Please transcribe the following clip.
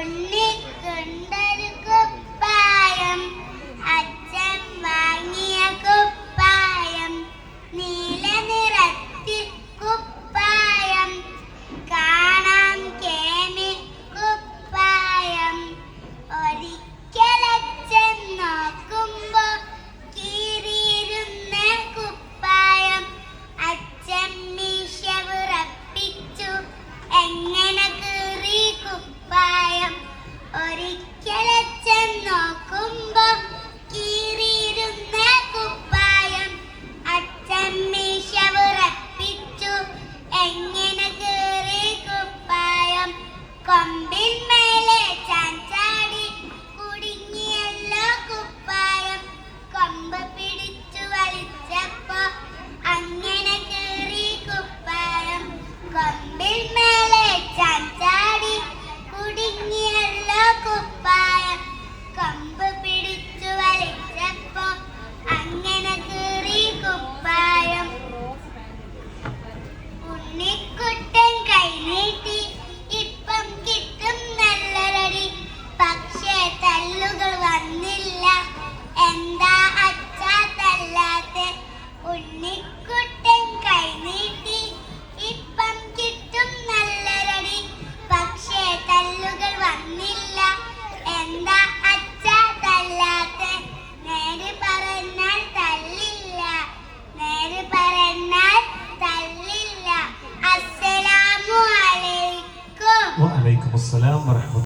ഉണ്ണിക്കൊണ്ടൊരു കുപ്പായം, അച്ഛൻ വാങ്ങിയ കുപ്പായം, നീല നിറത്തിൽ കുപ്പായം, കാണാൻ കേമി കുപ്പായം. ഒരിക്കലച്ഛൻ നോക്കുമ്പോ കീറിയിരുന്ന കുപ്പായം, അച്ഛൻ മീശ വിറപ്പിച്ചു, എങ്ങനെ കീറി കുപ്പായം. ഒരിക്കൽ